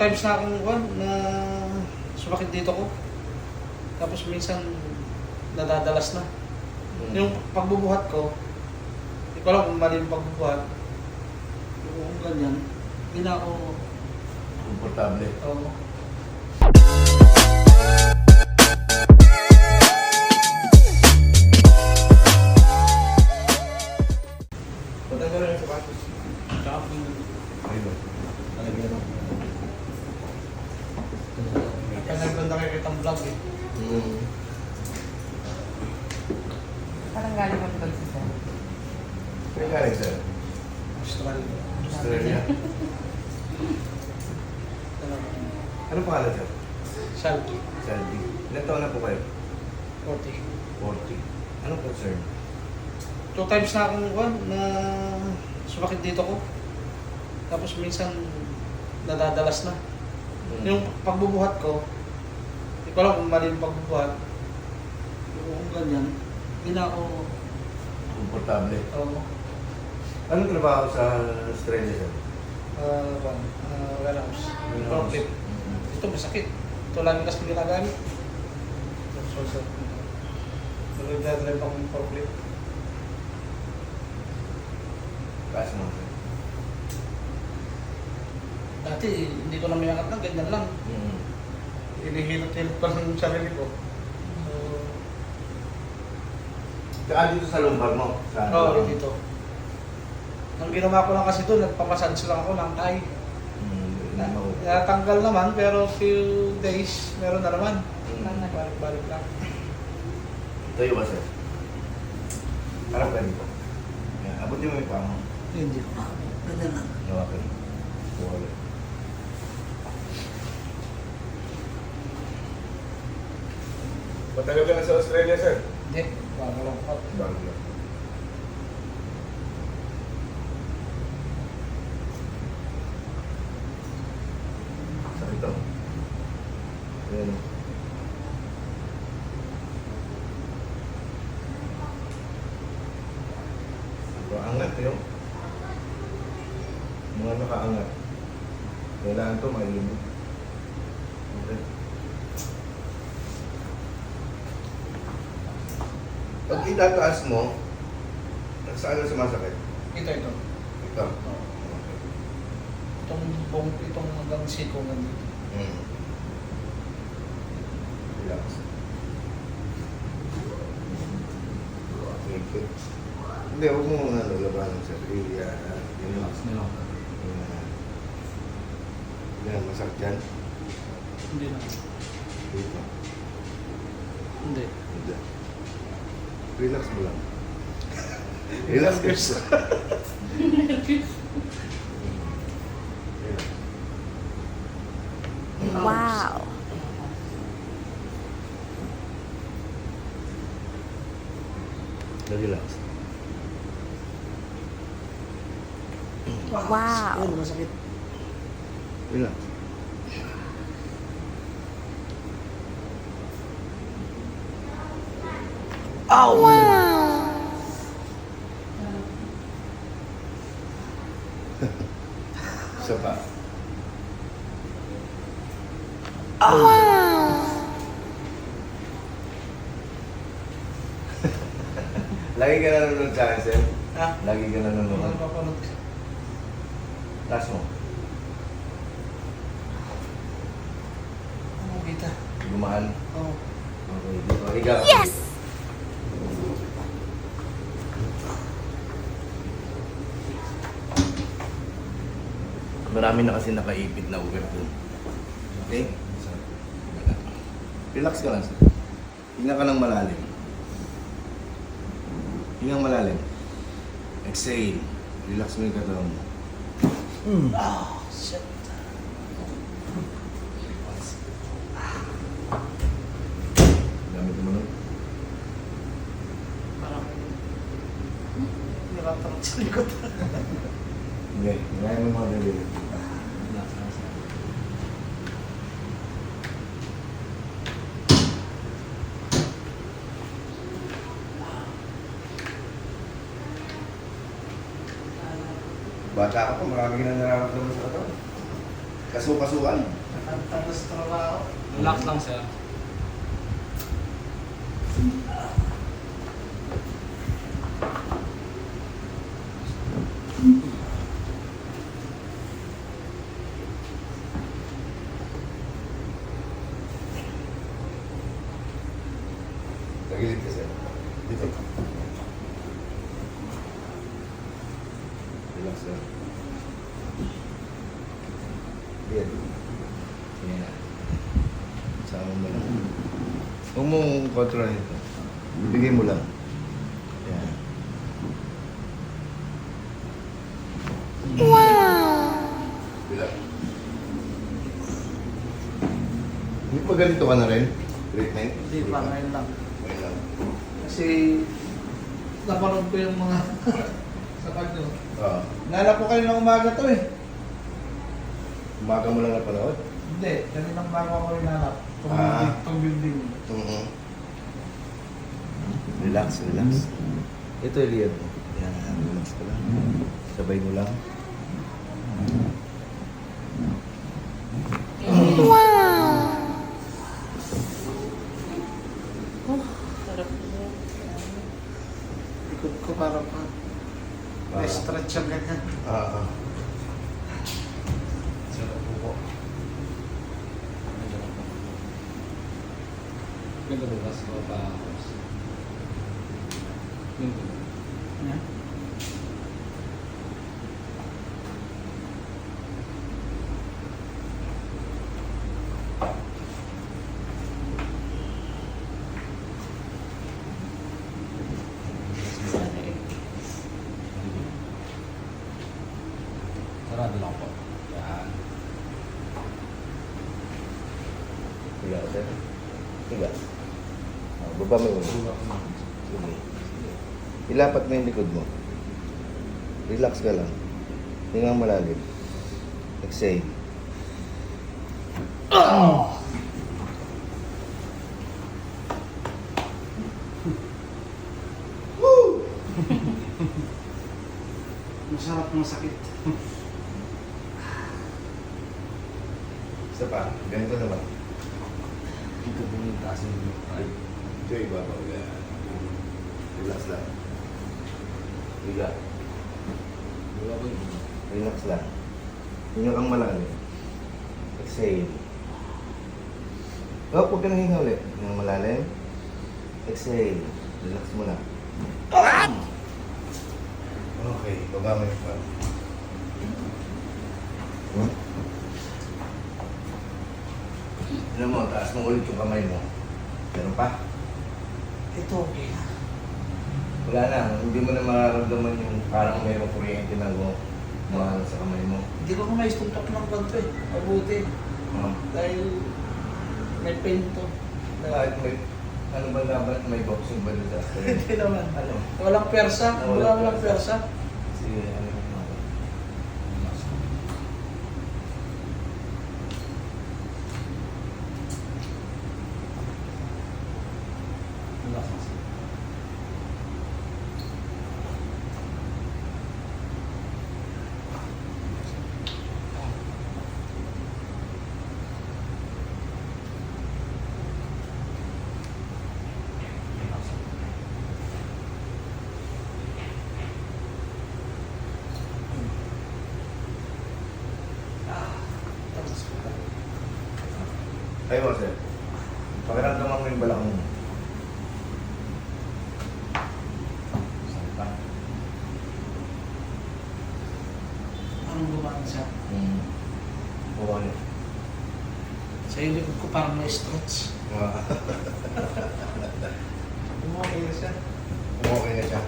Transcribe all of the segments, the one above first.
Times na akong na sumakit dito ko. Tapos minsan nadadalas na. Yung pagbubuhat ko, hindi ko alam kung mali yung pagbubuhat. Yung ganyan, hindi na ako Komportable. Oo. Patanggal lang yung sapatos. Ayun. Talagyan mo. Kaya naganda kayo kitang vlog eh. Parang galing mo ito sa sir. Kaya galing sir. Australia. Australia. Ano pangalan sir? Shalky. Selby. Ilan taon na po kayo? 40. 40. Anong concern? 2 times na akong na sumakit dito ko. Tapos minsan nadadalas na. Yung pagbubuhat ko, hindi ko alam kung mali yung pagbubuhat. Yung ganyan, hindi na ako Komportable. Ano? Anong trabaho sa Australia sir? Warehouse. Forklift. Ito masakit. Ito lang kasi ginagamit. So, nagdadrive akong forklift. Kaas mo sir. Dati hindi ko na mayangat na, ganyan lang. Hinihilot-hilot pa lang yung sarili ko. So, Tsaka dito sa lumbar mo? Sa dito. Ang ginawa ko lang kasi doon, nagpapasage lang ako ng thigh. Natanggal naman, pero few days, meron na naman. Balik-balik lang. Tayo ba sir? Parang ganito. Yan. Abutin mo yung paa mo. Hindi. Ganyan lang. Hawakan. Wala. Matagal ka na sa Australia, sir? Hindi. Bago lang ako. Bago lang. Sakit to. Ayan. Angat yun. Mga nakaangat. Kailangan to malimit. Okay. Pag itataas mo, saan na sumasakit? Ito. Ito. Okay. Itong hanggang siko nandito. Relax. Okay. Hindi, huwag mo labanan sa area. Relax na lang. Yan, masakit yan. Hindi na. Dito. Hindi. Hindi. Relax mo lang. Relax guys. Wow. Relax. Wow. Ayun, masakit. Relax. Wow. Isa pa. Wow. Lagi ka nanonood sa akin, sir? Ha? Lagi ka Ano nanonood. papanood ka? Taas mo. Ano kita? Gumaan. Oo. Okay, dito. Higa. Yes. Marami na kasi nakaipit na ugat doon. Okay? Relax ka lang, sir. Hinga ka ng malalim. Hingang malalim. Exhale. Relax mo yung katawan mo. Shit. Gamit mo nun. Parang niratangat sa likod. Hindi. Hingayin mo mga gabi. Bata ka pa, marami ka na nararamdaman sa katawan. Kasukan. Nakantala sa trabaho. Relax lang, sir. Tagilid ka, sir. Dito. Relax lang. Yan. Yan. Sama mo lang. Huwag mong control ito. Bigay mo lang. Yan. Relax. Hindi pa ganito ka na rin? Treatment? Hindi pa, ngayon lang. Ngayon lang. Kasi napanood ko yung mga sa kanya. Oo. Nalap ko kayo ng umaga to eh. Umaga mo lang napanood? Hindi, kaninang bago ako hinanap. Ah. Itong building. Mhm. Relax, relax. Ito yung liyan mo. Yan, relax ka lang. Sabay mo lang. Ikot ko para pa. May stretch ang ganyan. Ah, ah. Sir, upo po. Ganda bukas ko pa. Ganda. Yeah. Sarado lang po. Yan. Higa ka, sir. Higa. Ah, baba mo yung Tulak mo. Sige. Ilapat mo yung likod mo. Relax ka lang. Hingang malalim. Exhale. Masarap ng sakit. Isa pa. Ganito naman. Dito po yung taas ng right. Ito yung iba pa. Relax lang. Higa. Wala ba yun? Relax lang. Hinga kang malalim. Exhale. Oh, huwag ka nang hinga ulit. Hinga malalim. Exhale. Relax mo na. Okay, baba mo yung pa. Alam mo, taas mo ulit yung kamay mo. Meron pa? Ito okay na. Wala na. Hindi mo na mararamdaman yung parang mayroong kuryente na gumahal sa kamay mo. Hindi ko may stumpak ng kanto eh. Mabuti. Dahil may pain to. Kahit may, ano ba laban? May boxing ba dito? Hindi naman. Ano? Walang persa. Walang persa. Sige, ano yung mga. Relax lang. Relax lang, sir. Relax lang. Tapos Tayo mo, sir. Pakiramdaman mo yung balakang mo. Sakit pa. parang gumaan siya. Oo, ano? Sa likod ko parang may stretch. Okay na siya. Okay na siya.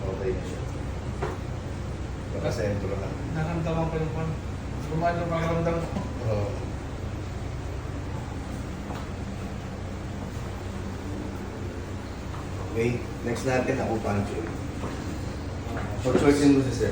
Okay na siya. Nakasentro na. Naramdaman ko yung pan. Gumaan yung pakiramdam ko. Oo. Okay, next natin, acupuncture. Pag-choicein mo si sir.